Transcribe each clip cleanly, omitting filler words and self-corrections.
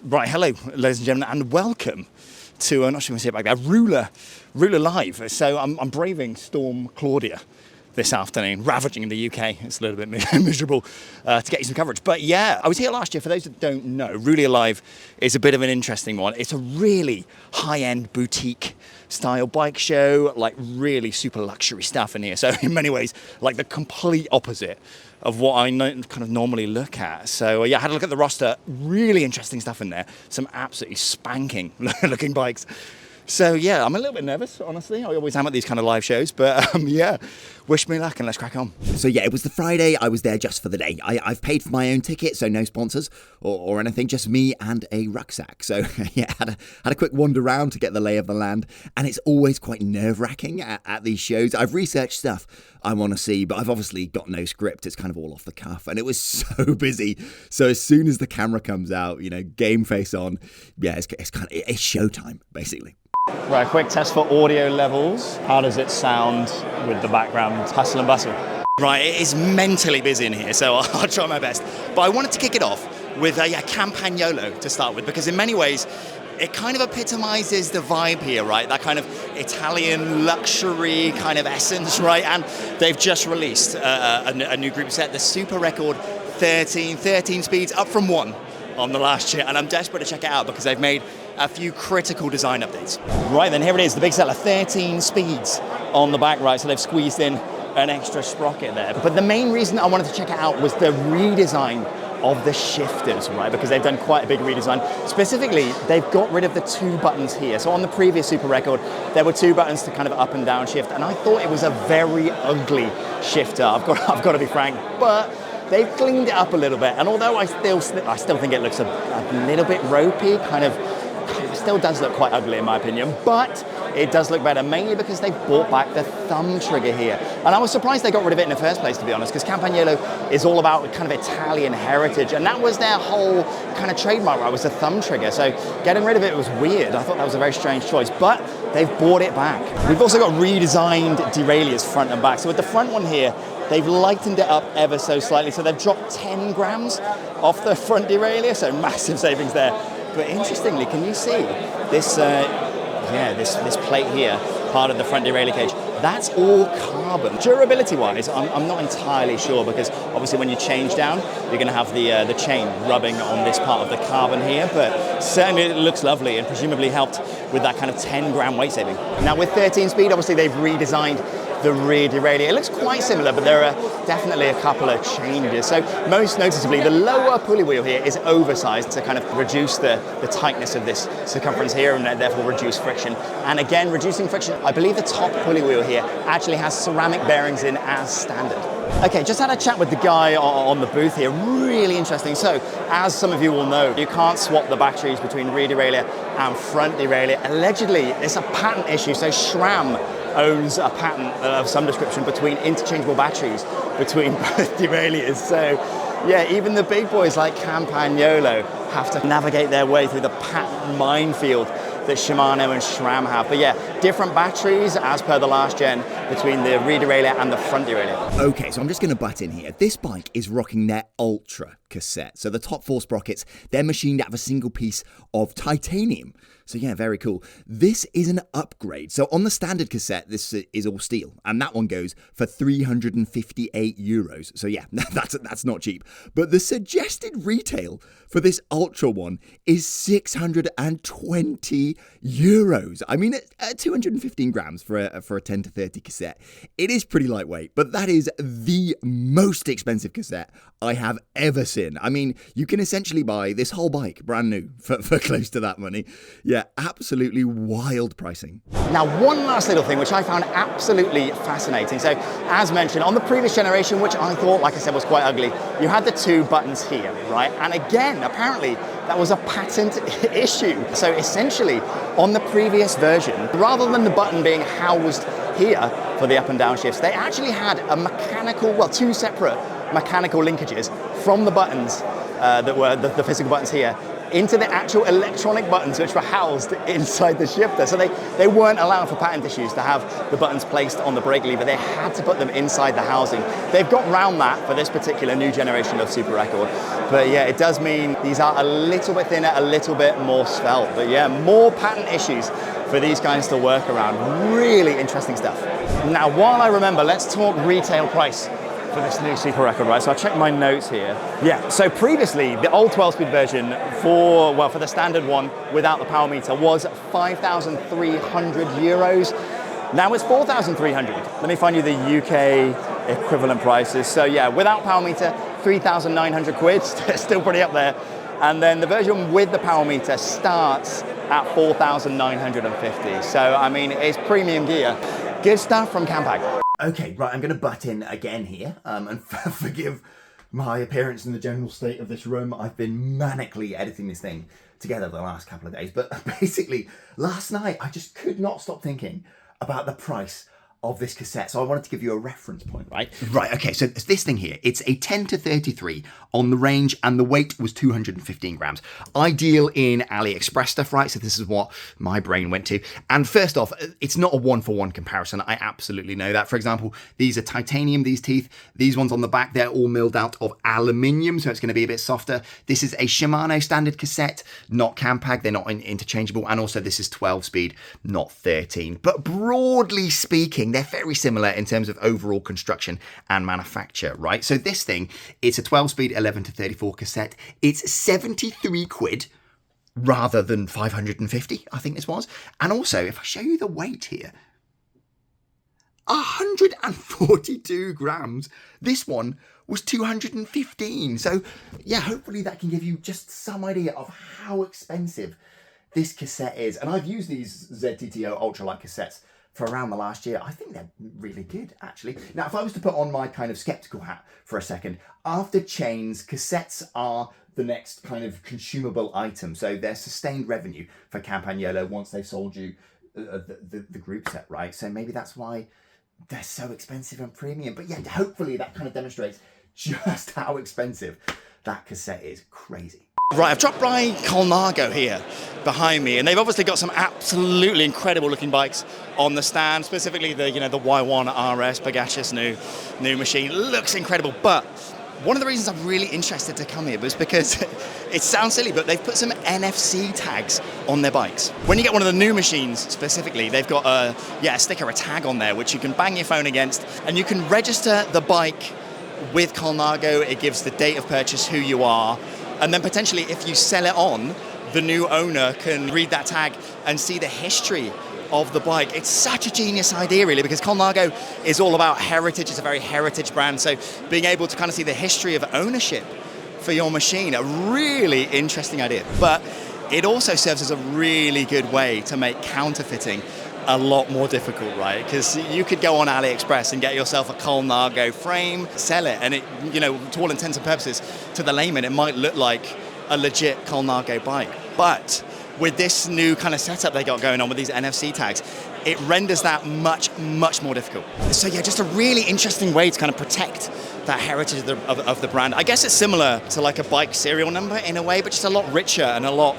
Right, hello, ladies and gentlemen, and welcome to, I'm not sure you can see it back there, Rouleur Live. So I'm braving Storm Claudia this afternoon, ravaging in the UK. It's a little bit miserable to get you some coverage. But yeah, I was here last year. For those that don't know, Rouleur Live is a bit of an interesting one. It's a really high-end boutique style bike show, like really super luxury stuff in here. So in many ways, like the complete opposite of what I kind of normally look at. So yeah, I had a look at the roster. Really interesting stuff in there. Some absolutely spanking looking bikes. So yeah, I'm a little bit nervous, honestly. I always am at these kind of live shows, but yeah, wish me luck and let's crack on. So yeah, it was the Friday. I was there just for the day. I've paid for my own ticket, so no sponsors or anything, just me and a rucksack. So yeah, had a quick wander around to get the lay of the land, and it's always quite nerve-wracking at these shows. I've researched stuff I want to see, but I've obviously got no script. It's kind of all off the cuff, and it was so busy. So as soon as the camera comes out, you know, game face on, yeah, it's showtime basically. Right, a quick test for audio levels. How does it sound with the background hustle and bustle? Right, it is mentally busy in here, so I'll try my best. But I wanted to kick it off with Campagnolo to start with, because in many ways, it kind of epitomizes the vibe here, right? That kind of Italian luxury kind of essence, right? And they've just released a new group set, the Super Record 13 speeds, up from 1 on the last year, and I'm desperate to check it out because they've made a few critical design updates. Right then, here it is, the big seller, 13 speeds on the back, right? So they've squeezed in an extra sprocket there. But the main reason I wanted to check it out was the redesign of the shifters, right? Because they've done quite a big redesign. Specifically, they've got rid of the 2 buttons here. So on the previous Super Record, there were 2 buttons to kind of up and down shift, and I thought it was a very ugly shifter. I've got to be frank, but they've cleaned it up a little bit. And although I still think it looks a little bit ropey, kind of still does look quite ugly in my opinion, but it does look better, mainly because they brought back the thumb trigger here. And I was surprised they got rid of it in the first place, to be honest, because Campagnolo is all about kind of Italian heritage, and that was their whole kind of trademark, right, was the thumb trigger. So getting rid of it was weird. I thought that was a very strange choice, but they've brought it back. We've also got redesigned derailleurs front and back. So with the front one here, they've lightened it up ever so slightly. So they've dropped 10 grams off the front derailleur, so massive savings there. But interestingly, can you see this this plate here, part of the front derailleur cage? That's all carbon. Durability-wise, I'm not entirely sure, because obviously when you change down, you're going to have the chain rubbing on this part of the carbon here, but certainly it looks lovely and presumably helped with that kind of 10-gram weight saving. Now with 13 speed, obviously they've redesigned the rear derailleur. It looks quite similar, but there are definitely a couple of changes. So most noticeably, the lower pulley wheel here is oversized to kind of reduce the tightness of this circumference here, and therefore reduce friction. And again, reducing friction, I believe the top pulley wheel here actually has ceramic bearings in as standard. Okay, just had a chat with the guy on the booth here, really interesting. So, as some of you will know, you can't swap the batteries between rear derailleur and front derailleur. Allegedly, it's a patent issue, so SRAM owns a patent of some description between interchangeable batteries between both derailleurs. So yeah, even the big boys like Campagnolo have to navigate their way through the patent minefield that Shimano and SRAM have. But yeah, different batteries as per the last gen between the rear derailleur and the front derailleur. Okay, so I'm just going to butt in here. This bike is rocking their Ultra cassette. So the top 4 sprockets, they're machined out of a single piece of titanium. So yeah, very cool. This is an upgrade. So on the standard cassette, this is all steel, and that one goes for 358 euros. So yeah, that's not cheap. But the suggested retail for this Ultra one is 620 euros. I mean, at 215 grams for a 10 to 30 cassette, it is pretty lightweight, but that is the most expensive cassette I have ever seen. I mean, you can essentially buy this whole bike brand new for close to that money. Yeah, absolutely wild pricing. Now, one last little thing which I found absolutely fascinating. So, as mentioned, on the previous generation, which I thought, like I said, was quite ugly, you had the 2 buttons here, right? And again, apparently, that was a patent issue. So essentially, on the previous version, rather than the button being housed here for the up and down shifts, they actually had a mechanical, 2 separate mechanical linkages from the buttons that were the physical buttons here into the actual electronic buttons which were housed inside the shifter. So they weren't allowed for patent issues to have the buttons placed on the brake lever. They had to put them inside the housing. They've got round that for this particular new generation of Super Record. But yeah, it does mean these are a little bit thinner, a little bit more svelte. But yeah, more patent issues for these guys to work around. Really interesting stuff. Now, while I remember, let's talk retail price for this new Super Record, right? So I'll check my notes here. Yeah, so previously, the old 12-speed version for the standard one without the power meter was 5,300 euros. Now it's 4,300. Let me find you the UK equivalent prices. So yeah, without power meter, 3,900 quid, still pretty up there. And then the version with the power meter starts at 4,950. So, I mean, it's premium gear. Good stuff from Campag. Okay, right, I'm going to butt in again here, and forgive my appearance in the general state of this room. I've been manically editing this thing together the last couple of days, but basically, last night, I just could not stop thinking about the price of this cassette. So I wanted to give you a reference point, right? Right, okay, so this thing here, it's a 10 to 33 on the range, and the weight was 215 grams. Ideal in AliExpress stuff, right? So this is what my brain went to. And first off, it's not a one-for-one comparison. I absolutely know that. For example, these are titanium, these teeth. These ones on the back, they're all milled out of aluminium, so it's going to be a bit softer. This is a Shimano standard cassette, not Campag. They're not interchangeable. And also this is 12-speed, not 13. But broadly speaking, they're very similar in terms of overall construction and manufacture, right? So this thing, it's a 12-speed 11 to 34 cassette. It's 73 quid rather than 550, I think this was. And also, if I show you the weight here, 142 grams. This one was 215. So yeah, hopefully that can give you just some idea of how expensive this cassette is. And I've used these ZTTO ultralight cassettes for around the last year. I think they're really good, actually. Now, if I was to put on my kind of skeptical hat for a second, after chains, cassettes are the next kind of consumable item. So they're sustained revenue for Campagnolo once they've sold you the group set, right? So maybe that's why they're so expensive and premium. But yeah, hopefully that kind of demonstrates just how expensive that cassette is. Crazy. Right, I've dropped by Colnago here behind me, and they've obviously got some absolutely incredible looking bikes on the stand, specifically the the Y1 RS Pagachis new machine. Looks incredible, but one of the reasons I'm really interested to come here was because it sounds silly, but they've put some NFC tags on their bikes. When you get one of the new machines specifically, they've got a sticker, a tag on there, which you can bang your phone against, and you can register the bike with Colnago. It gives the date of purchase, who you are, and then potentially if you sell it on, the new owner can read that tag and see the history of the bike. It's such a genius idea, really, because Colnago is all about heritage. It's a very heritage brand. So being able to kind of see the history of ownership for your machine, a really interesting idea. But it also serves as a really good way to make counterfeiting a lot more difficult, right? Because you could go on AliExpress and get yourself a Colnago frame, sell it, and it, to all intents and purposes, to the layman, it might look like a legit Colnago bike. But with this new kind of setup they got going on with these NFC tags, it renders that much, much more difficult. So yeah, just a really interesting way to kind of protect that heritage of the brand. I guess it's similar to like a bike serial number in a way, but just a lot richer and a lot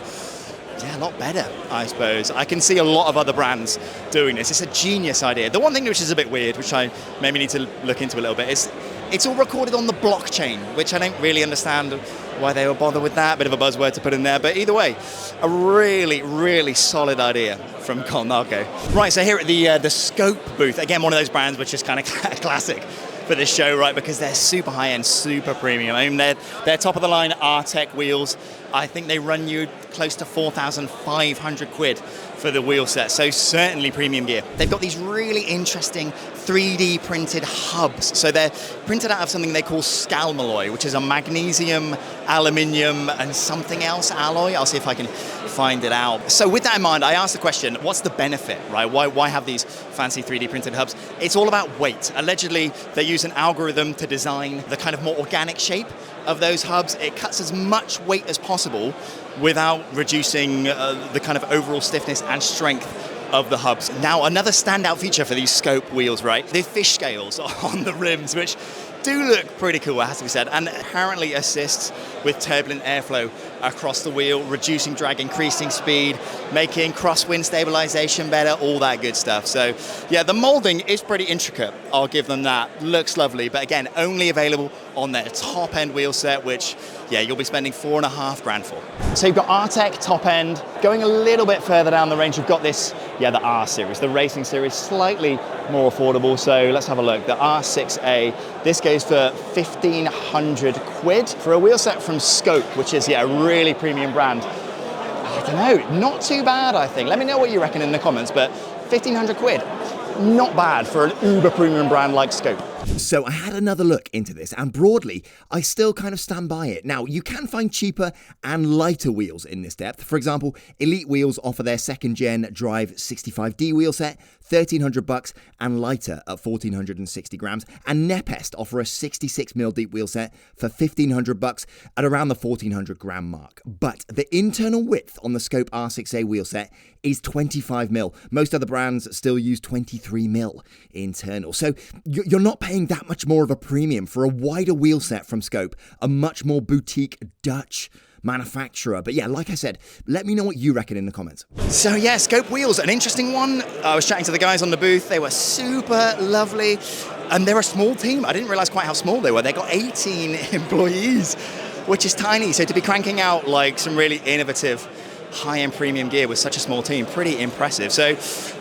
better, I suppose. I can see a lot of other brands doing this. It's a genius idea. The one thing which is a bit weird, which I maybe need to look into a little bit, is it's all recorded on the blockchain, which I don't really understand why they would bother with that. Bit of a buzzword to put in there, but either way, a really, really solid idea from Colnago. Right, so here at the Scope booth, again, one of those brands which is kind of classic for this show, right? Because they're super high-end, super premium. I mean, they're top-of-the-line R-Tech wheels. I think they run you close to 4,500 quid for the wheel set, so certainly premium gear. They've got these really interesting 3D printed hubs. So they're printed out of something they call scalmalloy, which is a magnesium, aluminium, and something else alloy. I'll see if I can find it out. So with that in mind, I asked the question, what's the benefit, right? Why have these fancy 3D printed hubs? It's all about weight. Allegedly, they use an algorithm to design the kind of more organic shape of those hubs. It cuts as much weight as possible without reducing the kind of overall stiffness and strength of the hubs. Now, another standout feature for these Scope wheels, right? The fish scales on the rims, which do look pretty cool, it has to be said, and apparently assists with turbulent airflow across the wheel, reducing drag, increasing speed, making crosswind stabilization better, all that good stuff. So yeah, the molding is pretty intricate, I'll give them that. Looks lovely, but again, only available on their top end wheel set, which yeah, you'll be spending $4,500 for. So you've got Artec top end. Going a little bit further down the range, you've got this, yeah, the R series, the racing series, slightly more affordable. So let's have a look. The R6A, this goes for 1,500 quid for a wheel set from Scope, which is, yeah, a really premium brand. I don't know, not too bad, I think. Let me know what you reckon in the comments, but 1,500 quid, not bad for an uber premium brand like Scope. So I had another look into this, and broadly, I still kind of stand by it. Now, you can find cheaper and lighter wheels in this depth. For example, Elite Wheels offer their second-gen Drive 65D wheel set, $1,300 and lighter at 1,460 grams. And Nepest offer a 66mm deep wheel set for $1,500 at around the 1,400 gram mark. But the internal width on the Scope R6A wheel set is 25mm. Most other brands still use 23mm internal. So you're not paying that much more of a premium for a wider wheel set from Scope, a much more boutique Dutch manufacturer. But yeah, like I said, let me know what you reckon in the comments. So yeah, Scope wheels, an interesting one. I was chatting to the guys on the booth. They were super lovely, and they're a small team. I didn't realize quite how small they were. They got 18 employees, which is tiny. So to be cranking out like some really innovative high-end premium gear with such a small team, pretty impressive. So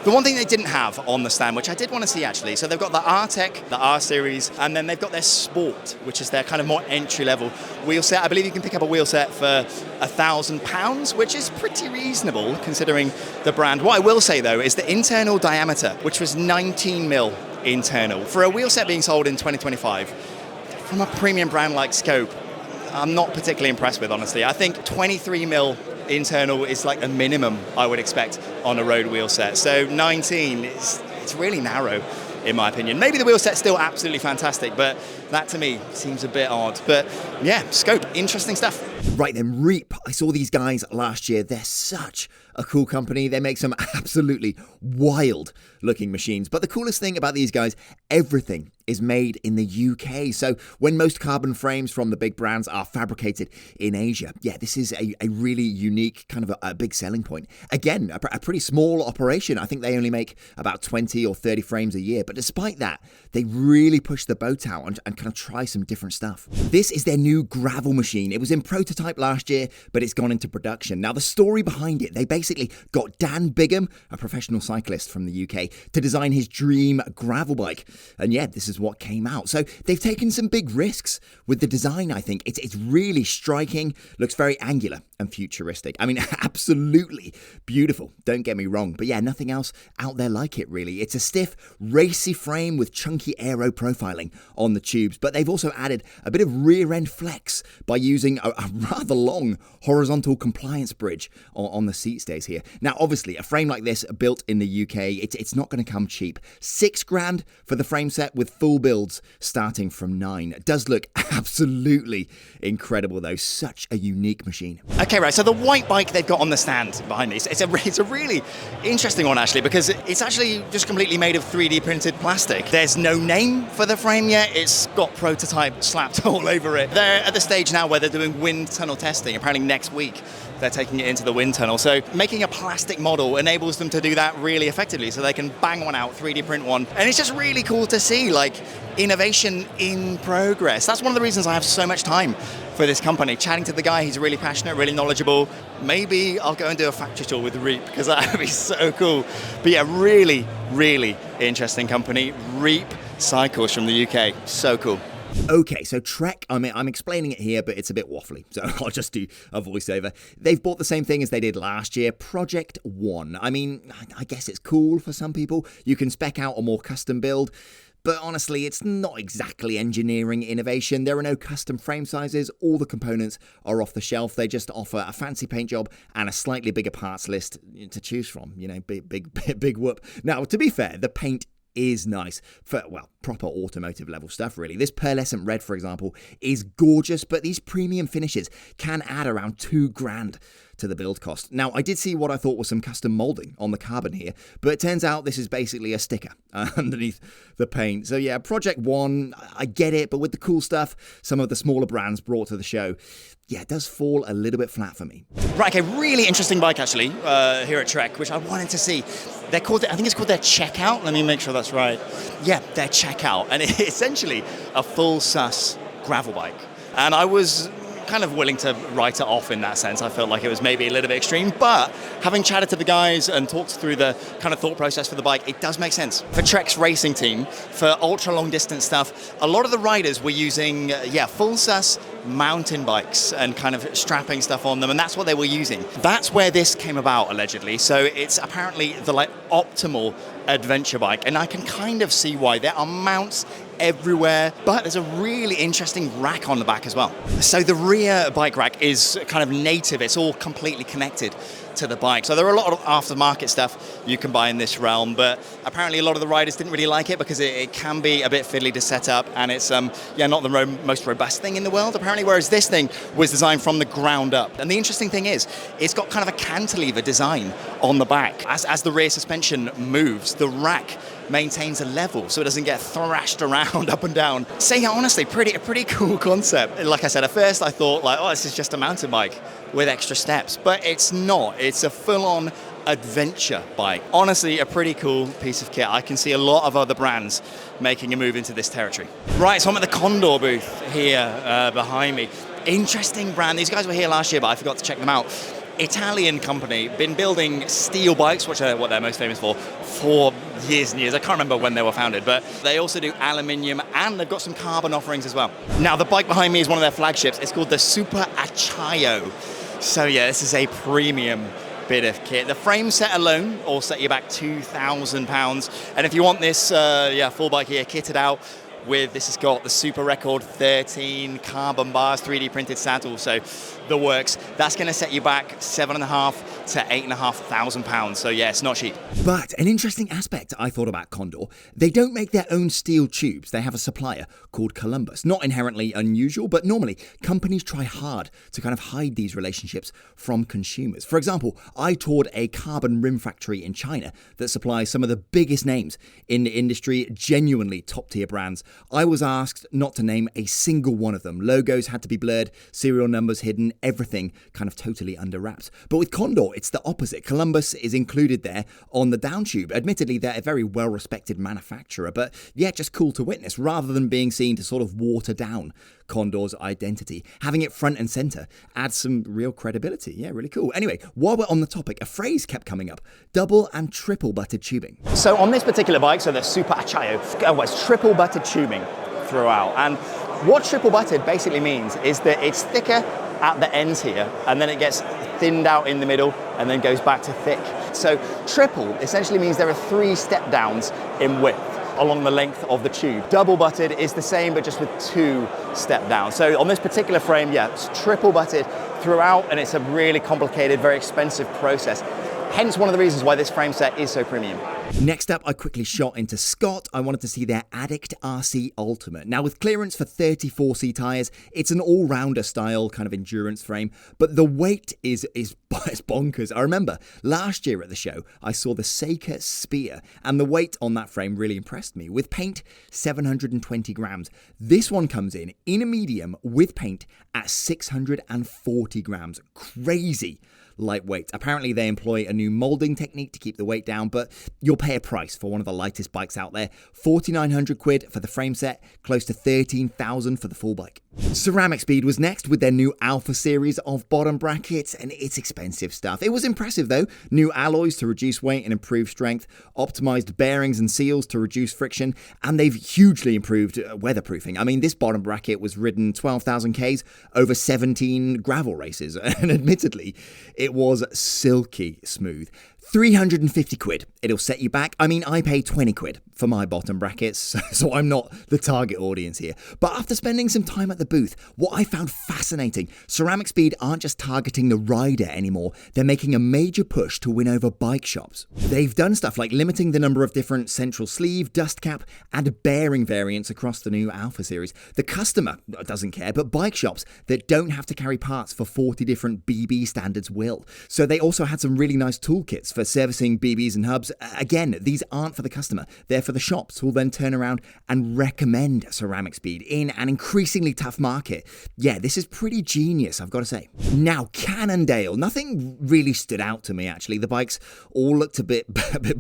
the one thing they didn't have on the stand, which I did want to see actually, so they've got the Artec, the R series, and then they've got their Sport, which is their kind of more entry-level wheel set. I believe you can pick up a wheel set for £1,000, which is pretty reasonable considering the brand. What I will say though is the internal diameter, which was 19mm internal. For a wheel set being sold in 2025, from a premium brand like Scope, I'm not particularly impressed with, honestly. I think 23mm internal is like a minimum I would expect on a road wheel set. So 19, it's really narrow in my opinion. Maybe the wheel set's still absolutely fantastic, but that to me seems a bit odd. But yeah, Scope, interesting stuff. Right then, Reap. I saw these guys last year. They're such a cool company. They make some absolutely wild looking machines. But the coolest thing about these guys, everything is made in the UK. So when most carbon frames from the big brands are fabricated in Asia, yeah, this is a really unique kind of a big selling point. Again, a pretty small operation. I think they only make about 20 or 30 frames a year. But despite that, they really push the boat out and kind of try some different stuff. This is their new Gravva machine. It was in prototype last year, but it's gone into production. Now, the story behind it, they basically got Dan Bigham, a professional cyclist from the UK, to design his dream gravel bike. And yeah, this is what came out. So they've taken some big risks with the design, I think. It's really striking, looks very angular and futuristic. I mean, absolutely beautiful, don't get me wrong. But yeah, nothing else out there like it, really. It's a stiff, racy frame with chunky aero profiling on the tubes, but they've also added a bit of rear-end flex by using a rather long horizontal compliance bridge on the seat stays here. Now, obviously, a frame like this built in the UK, it's not going to come cheap. $6,000 for the frame set with full builds starting from 9. It does look absolutely incredible, though. Such a unique machine. Okay, right, so the white bike they've got on the stand behind me, it's a really interesting one, actually, because it's actually just completely made of 3D printed plastic. There's no name for the frame yet. It's got prototype slapped all over it. They're at the stage now where they're doing wind tunnel testing. Apparently next week they're taking it into the wind tunnel. So making a plastic model enables them to do that really effectively, so they can bang one out, 3D print one. And it's just really cool to see, like, innovation in progress. That's one of the reasons I have so much time for this company. Chatting to the guy, he's really passionate, really knowledgeable. Maybe I'll go and do a factory tour with Reap, because that would be so cool. But yeah, really, really interesting company. Reap Cycles from the UK. So cool. Okay, so Trek, I'm explaining it here, but it's a bit waffly, so I'll just do a voiceover. They've bought the same thing as they did last year, Project One. I mean, I guess it's cool for some people. You can spec out a more custom build, but honestly, it's not exactly engineering innovation. There are no custom frame sizes. All the components are off the shelf. They just offer a fancy paint job and a slightly bigger parts list to choose from. You know, big whoop. Now, to be fair, the paint is nice. proper automotive level stuff, really. This pearlescent red, for example, is gorgeous, but these premium finishes can add around $2,000 to the build cost. Now, I did see what I thought was some custom molding on the carbon here, but it turns out this is basically a sticker underneath the paint. So yeah, Project One, I get it, but with the cool stuff some of the smaller brands brought to the show, yeah, it does fall a little bit flat for me. Right, okay, really interesting bike actually here at Trek, which I wanted to see. They're called, I think it's called their Checkout. Let me make sure that's right. Yeah, their Checkout, and it's essentially a full sus gravel bike. And I was kind of willing to write it off in that sense. I felt like it was maybe a little bit extreme, but having chatted to the guys and talked through the kind of thought process for the bike, it does make sense. For Trek's racing team, for ultra long distance stuff, a lot of the riders were using, full sus mountain bikes and kind of strapping stuff on them, and that's what they were using. That's where this came about, allegedly. So it's apparently the optimal adventure bike, and I can kind of see why. There are mounts everywhere, but there's a really interesting rack on the back as well. So the rear bike rack is kind of native, it's all completely connected to the bike. So there are a lot of aftermarket stuff you can buy in this realm, but apparently a lot of the riders didn't really like it because it can be a bit fiddly to set up, and it's not the most robust thing in the world apparently, whereas this thing was designed from the ground up. And the interesting thing is, it's got kind of a cantilever design on the back. As the rear suspension moves, the rack maintains a level so it doesn't get thrashed around up and down. So yeah, honestly, a pretty cool concept. Like I said, at first I thought this is just a mountain bike with extra steps, but it's not. It's a full-on adventure bike. Honestly, a pretty cool piece of kit. I can see a lot of other brands making a move into this territory. Right, so I'm at the Condor booth here behind me. Interesting brand. These guys were here last year, but I forgot to check them out. Italian company, been building steel bikes, which are what they're most famous for years and years. I can't remember when they were founded, but they also do aluminium, and they've got some carbon offerings as well. Now, the bike behind me is one of their flagships. It's called the Super Acciaio. So yeah, this is a premium bit of kit. The frame set alone will set you back £2,000. And if you want this full bike here kitted out with, this has got the Super Record 13 carbon bars, 3D printed saddle, so the works. That's going to set you back £7,500 to £8,500. So yeah, it's not cheap. But an interesting aspect I thought about Condor, they don't make their own steel tubes. They have a supplier called Columbus. Not inherently unusual, but normally companies try hard to kind of hide these relationships from consumers. For example, I toured a carbon rim factory in China that supplies some of the biggest names in the industry, genuinely top tier brands. I was asked not to name a single one of them. Logos had to be blurred, serial numbers hidden, everything kind of totally under wraps. But with Condor, it's the opposite. Columbus is included there on the down tube. Admittedly, they're a very well-respected manufacturer, but yeah, just cool to witness, rather than being seen to sort of water down Condor's identity. Having it front and center adds some real credibility. Yeah, really cool. Anyway, while we're on the topic, a phrase kept coming up: double and triple butted tubing. So on this particular bike, so the Super Acciaio, it's triple butted tubing throughout. And what triple butted basically means is that it's thicker at the ends here, and then it gets thinned out in the middle and then goes back to thick. So triple essentially means there are 3 step downs in width along the length of the tube. Double butted is the same, but just with 2 step downs. So on this particular frame, yeah, it's triple butted throughout, and it's a really complicated, very expensive process. Hence one of the reasons why this frame set is so premium. Next up, I quickly shot into Scott. I wanted to see their Addict RC Ultimate. Now, with clearance for 34C tyres, it's an all-rounder style kind of endurance frame, but the weight is bonkers. I remember last year at the show, I saw the Seika Spear, and the weight on that frame really impressed me. With paint, 720 grams. This one comes in a medium with paint at 640 grams. Crazy lightweight. Apparently they employ a new molding technique to keep the weight down, but you'll pay a price for one of the lightest bikes out there. 4,900 quid for the frame set, close to 13,000 for the full bike. Ceramic Speed was next with their new Alpha series of bottom brackets, and it's expensive stuff. It was impressive though. New alloys to reduce weight and improve strength, optimized bearings and seals to reduce friction, and they've hugely improved weatherproofing. I mean, this bottom bracket was ridden 12,000 Ks over 17 gravel races, and admittedly, it was silky smooth. 350 quid. It'll set you back. I mean, I pay 20 quid for my bottom brackets, so I'm not the target audience here. But after spending some time at the booth, what I found fascinating, Ceramic Speed aren't just targeting the rider anymore, they're making a major push to win over bike shops. They've done stuff like limiting the number of different central sleeve, dust cap, and bearing variants across the new Alpha series. The customer doesn't care, but bike shops that don't have to carry parts for 40 different BB standards will. So they also had some really nice toolkits for servicing BBs and hubs. Again, these aren't for the customer, they're for the shops who will then turn around and recommend Ceramic Speed in an increasingly tough market. Yeah, this is pretty genius, I've got to say. Now, Cannondale. Nothing really stood out to me, actually. The bikes all looked a bit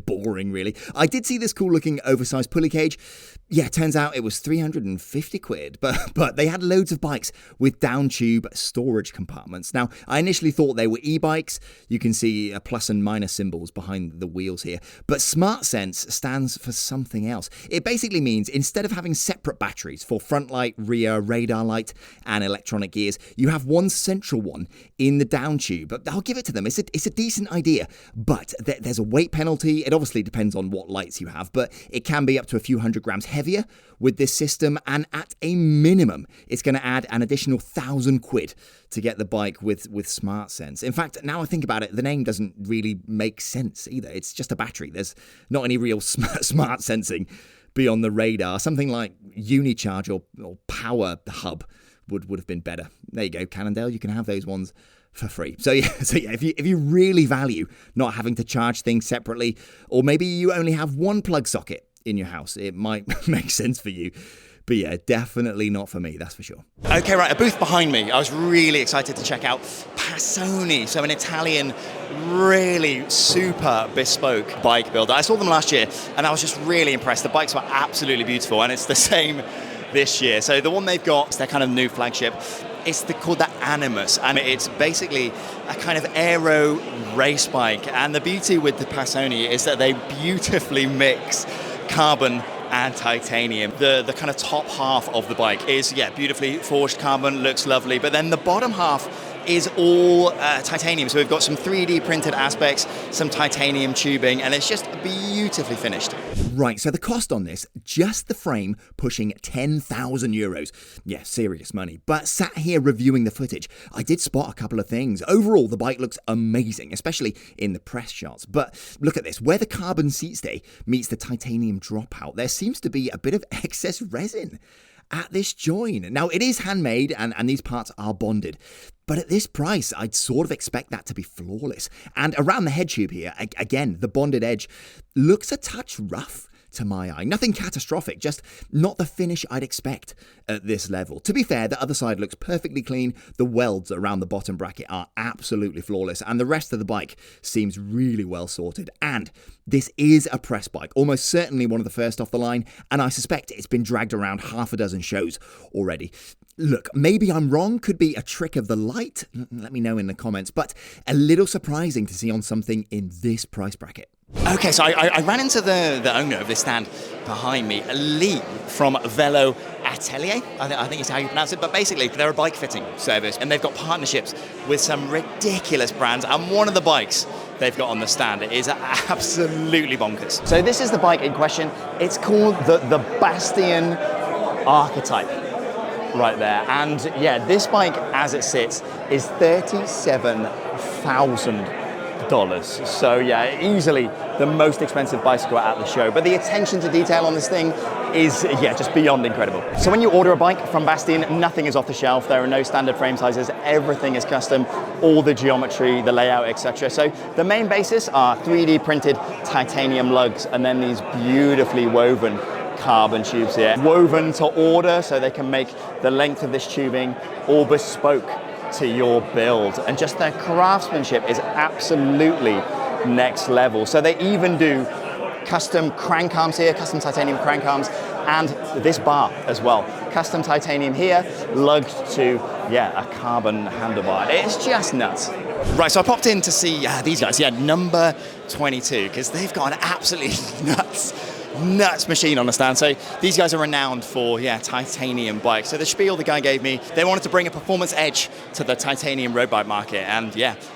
boring, really. I did see this cool looking oversized pulley cage. Yeah, turns out it was 350 quid, but they had loads of bikes with down tube storage compartments. Now, I initially thought they were e-bikes. You can see a plus and minus symbols behind the wheels here. But SmartSense stands for something else. It basically means instead of having separate batteries for front light, rear, radar light, and electronic gears, you have one central one in the down tube. But I'll give it to them. It's a decent idea, but there's a weight penalty. It obviously depends on what lights you have, but it can be up to a few hundred grams heavier with this system, and at a minimum it's going to add an additional 1,000 quid to get the bike with SmartSense. In fact, now I think about it, the name doesn't really make sense either. It's just a battery. There's not any real smart sensing beyond the radar. Something like Unicharge or Power Hub would have been better. There you go, Cannondale, you can have those ones for free. So yeah, if you really value not having to charge things separately, or maybe you only have one plug socket in your house, it might make sense for you. But yeah, definitely not for me, that's for sure. Okay, right, a booth behind me. I was really excited to check out Passoni, so an Italian, really super bespoke bike builder. I saw them last year and I was just really impressed. The bikes were absolutely beautiful, and it's the same this year. So the one they've got is their kind of new flagship. It's called the Animus, and it's basically a kind of aero race bike. And the beauty with the Passoni is that they beautifully mix carbon and titanium. The kind of top half of the bike is, beautifully forged carbon, looks lovely, but then the bottom half is all titanium. So we've got some 3D printed aspects, some titanium tubing, and it's just beautifully finished. Right, so the cost on this, just the frame, pushing 10,000 euros. Yeah, serious money. But sat here reviewing the footage, I did spot a couple of things. Overall, the bike looks amazing, especially in the press shots. But look at this, where the carbon seat stay meets the titanium dropout, there seems to be a bit of excess resin at this join. Now, it is handmade and these parts are bonded, but at this price, I'd sort of expect that to be flawless. And around the head tube here, again, the bonded edge looks a touch rough to my eye. Nothing catastrophic, just not the finish I'd expect at this level. To be fair, the other side looks perfectly clean. The welds around the bottom bracket are absolutely flawless, and the rest of the bike seems really well sorted. And this is a press bike, almost certainly one of the first off the line, and I suspect it's been dragged around half a dozen shows already. Look, maybe I'm wrong, could be a trick of the light, let me know in the comments, but a little surprising to see on something in this price bracket. Okay, so I ran into the owner of this stand behind me, Lee from Velo Atelier, I think is how you pronounce it, but basically they're a bike fitting service and they've got partnerships with some ridiculous brands, and one of the bikes they've got on the stand is absolutely bonkers. So this is the bike in question. It's called the Bastion Archetype right there, and yeah, this bike as it sits is $37,000. So yeah, easily the most expensive bicycle at the show. But the attention to detail on this thing is, just beyond incredible. So when you order a bike from Bastion, nothing is off the shelf. There are no standard frame sizes. Everything is custom, all the geometry, the layout, etc. So the main basis are 3D printed titanium lugs, and then these beautifully woven carbon tubes here. Woven to order, so they can make the length of this tubing all bespoke to your build, and just their craftsmanship is absolutely next level. So they even do custom crank arms here, custom titanium crank arms, and this bar as well. Custom titanium here, lugged to, a carbon handlebar. It's just nuts. Right, so I popped in to see these guys, number 22, because they've got an absolutely nuts nuts machine on the stand. So these guys are renowned for, titanium bikes. So the spiel the guy gave me, they wanted to bring a performance edge to the titanium road bike market. And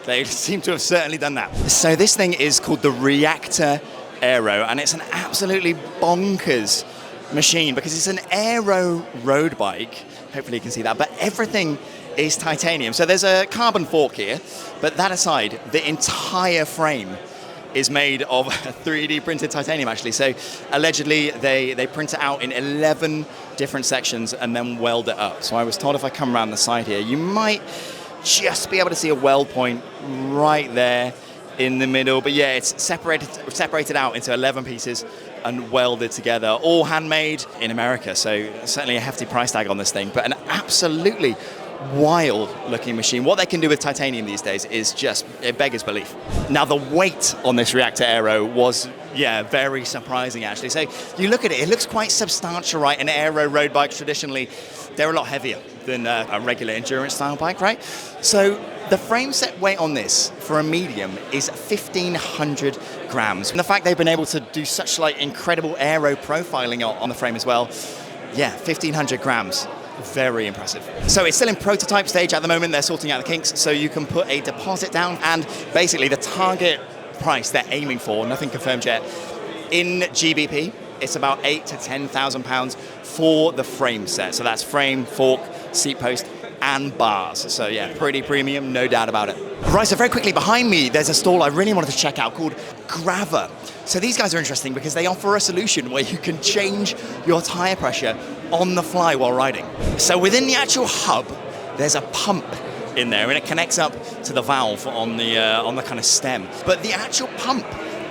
they seem to have certainly done that. So this thing is called the Reactor Aero, and it's an absolutely bonkers machine because it's an aero road bike. Hopefully you can see that, but everything is titanium. So there's a carbon fork here, but that aside, the entire frame is made of 3D printed titanium, actually. So allegedly, they print it out in 11 different sections and then weld it up. So I was told if I come around the side here, you might just be able to see a weld point right there in the middle. But it's separated out into 11 pieces and welded together, all handmade in America. So certainly a hefty price tag on this thing, but an absolutely wild looking machine. What they can do with titanium these days is just, it beggars belief. Now the weight on this Reactor Aero was very surprising actually. So you look at it, it looks quite substantial, right? An aero road bike traditionally, they're a lot heavier than a regular endurance style bike, right? So the frame set weight on this for a medium is 1,500 grams. And the fact they've been able to do such incredible aero profiling on the frame as well, 1,500 grams. Very impressive. So it's still in prototype stage at the moment. They're sorting out the kinks, so you can put a deposit down, and basically the target price they're aiming for, nothing confirmed yet, in GBP, it's about £8,000 to £10,000 for the frame set. So that's frame, fork, seat post, and bars. So pretty premium, no doubt about it. Right, so very quickly behind me, there's a stall I really wanted to check out called Gravva. So these guys are interesting because they offer a solution where you can change your tire pressure on the fly while riding. So within the actual hub, there's a pump in there, and it connects up to the valve on the kind of stem. But the actual pump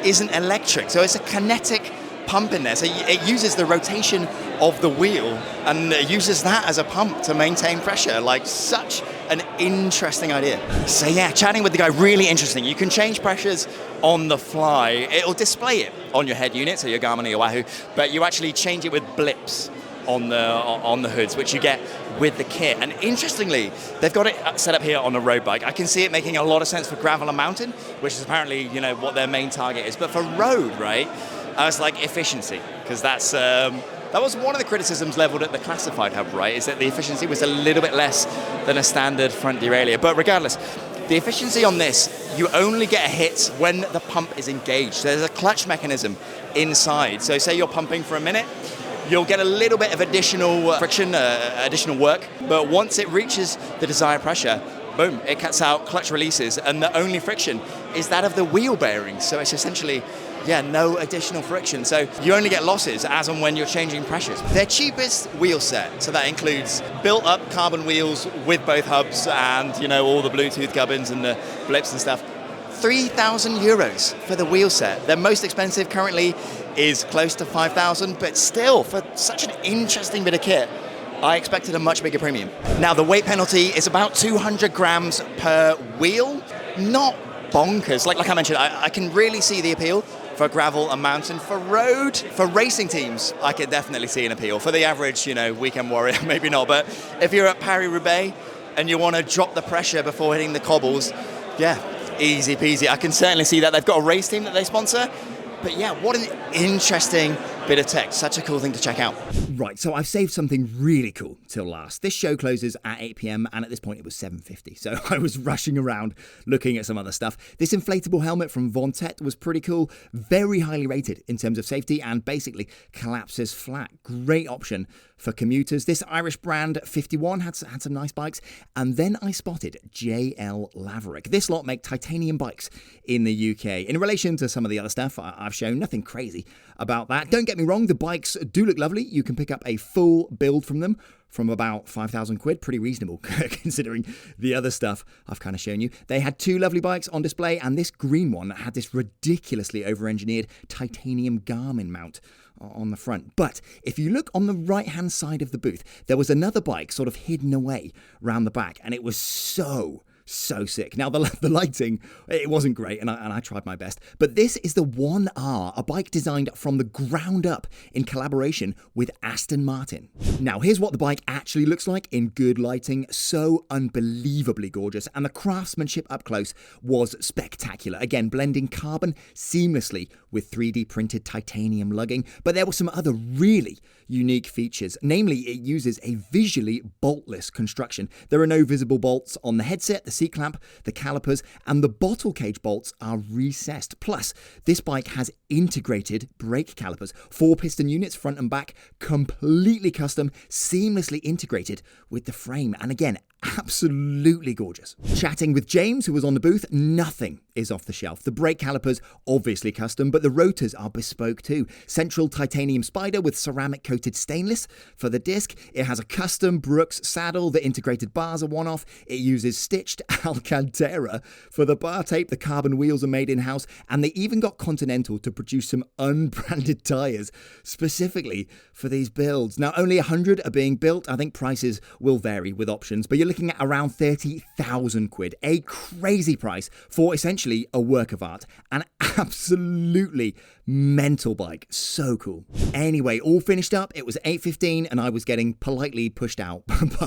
isn't electric, so it's a kinetic pump in there. So it uses the rotation of the wheel and it uses that as a pump to maintain pressure. Such an interesting idea. So chatting with the guy, really interesting. You can change pressures on the fly. It'll display it on your head unit, so your Garmin or your Wahoo, but you actually change it with blips on the hoods, which you get with the kit. And interestingly, they've got it set up here on a road bike. I can see it making a lot of sense for gravel and mountain, which is apparently what their main target is. But for road, right, I was like efficiency, because that was one of the criticisms leveled at the classified hub, right, is that the efficiency was a little bit less than a standard front derailleur. But regardless, the efficiency on this, you only get a hit when the pump is engaged. So there's a clutch mechanism inside. So say you're pumping for a minute, you'll get a little bit of additional friction, additional work, but once it reaches the desired pressure, boom, it cuts out clutch releases, and the only friction is that of the wheel bearings. So it's essentially, no additional friction. So you only get losses as and when you're changing pressures. Their cheapest wheel set, so that includes built-up carbon wheels with both hubs and, all the Bluetooth gubbins and the blips and stuff, €3,000 for the wheel set. Their most expensive currently is close to 5,000, but still, for such an interesting bit of kit, I expected a much bigger premium. Now, the weight penalty is about 200 grams per wheel. Not bonkers. Like I mentioned, I can really see the appeal for gravel and mountain. For road, for racing teams, I can definitely see an appeal. For the average, weekend warrior, maybe not. But if you're at Paris-Roubaix and you want to drop the pressure before hitting the cobbles, easy peasy. I can certainly see that. They've got a race team that they sponsor. But what an interesting bit of tech. Such a cool thing to check out. Right, so I've saved something really cool till last. This show closes at 8 p.m, and at this point it was 7:50, so I was rushing around looking at some other stuff. This inflatable helmet from Vontet was pretty cool, very highly rated in terms of safety, and basically collapses flat. Great option for commuters. This Irish brand 51 had some nice bikes, and then I spotted J.Laverack. This lot make titanium bikes in the UK. In relation to some of the other stuff I've shown, nothing crazy about that. Don't get me wrong, the bikes do look lovely. You can pick up a full build from them from about 5,000 quid. Pretty reasonable considering the other stuff I've kind of shown you. They had two lovely bikes on display, and this green one had this ridiculously over-engineered titanium Garmin mount on the front. But if you look on the right-hand side of the booth, there was another bike sort of hidden away round the back, and it was so so sick. Now, the lighting, it wasn't great, and I tried my best, but this is the 1R, a bike designed from the ground up in collaboration with Aston Martin. Now, here's what the bike actually looks like in good lighting. So unbelievably gorgeous, and the craftsmanship up close was spectacular. Again, blending carbon seamlessly with 3D printed titanium lugging, but there were some other really unique features. Namely, it uses a visually boltless construction. There are no visible bolts on the headset, the seat clamp, the calipers, and the bottle cage bolts are recessed. Plus, this bike has integrated brake calipers, 4 piston units front and back, completely custom, seamlessly integrated with the frame. And again, absolutely gorgeous. Chatting with James, who was on the booth, nothing is off the shelf. The brake calipers, obviously custom, but the rotors are bespoke too. Central titanium spider with ceramic coated stainless for the disc. It has a custom Brooks saddle. The integrated bars are one-off. It uses stitched Alcantara for the bar tape. The carbon wheels are made in-house, and they even got Continental to produce some unbranded tyres specifically for these builds. Now, only 100 are being built. I think prices will vary with options, but you're looking at around 30,000 quid. A crazy price for essentially a work of art. An absolutely mental bike. So cool. Anyway, all finished up. It was 8:15 and I was getting politely pushed out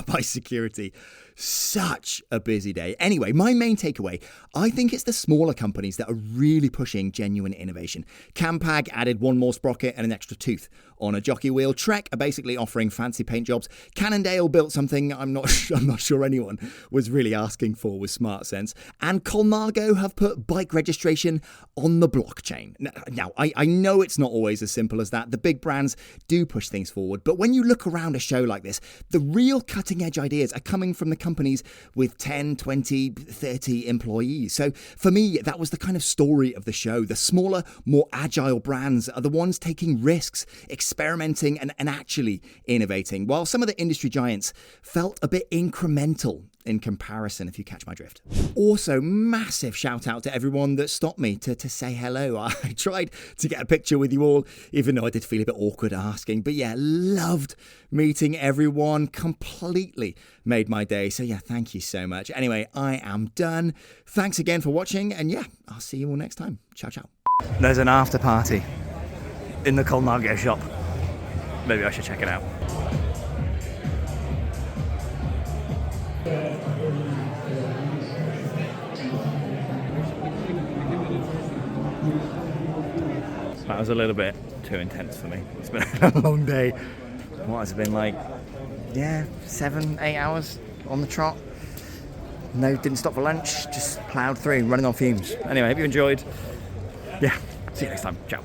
by security. Such a busy day. Anyway, my main takeaway, I think it's the smaller companies that are really pushing genuine innovation. Campag added 1 more sprocket and an extra tooth on a jockey wheel. Trek are basically offering fancy paint jobs. Cannondale built something I'm not sure anyone was really asking for with smart sense. And Colnago have put bike registration on the blockchain. Now, I know it's not always as simple as that. The big brands do push things forward, but when you look around a show like this, the real cutting edge ideas are coming from the companies with 10, 20, 30 employees. So for me, that was the kind of story of the show. The smaller, more agile brands are the ones taking risks, experimenting and actually innovating, while some of the industry giants felt a bit incremental in comparison, if you catch my drift. Also, massive shout out to everyone that stopped me to say hello. I tried to get a picture with you all, even though I did feel a bit awkward asking. But yeah, loved meeting everyone. Completely made my day. So yeah, thank you so much. Anyway, I am done. Thanks again for watching. And yeah, I'll see you all next time. Ciao, ciao. There's an after party in the Colnago shop. Maybe I should check it out. That was a little bit too intense for me. It's been a long day. What has it been like? Yeah, 7, 8 hours on the trot. No, didn't stop for lunch, just ploughed through, running on fumes. Anyway, hope you enjoyed. Yeah, see you next time. Ciao.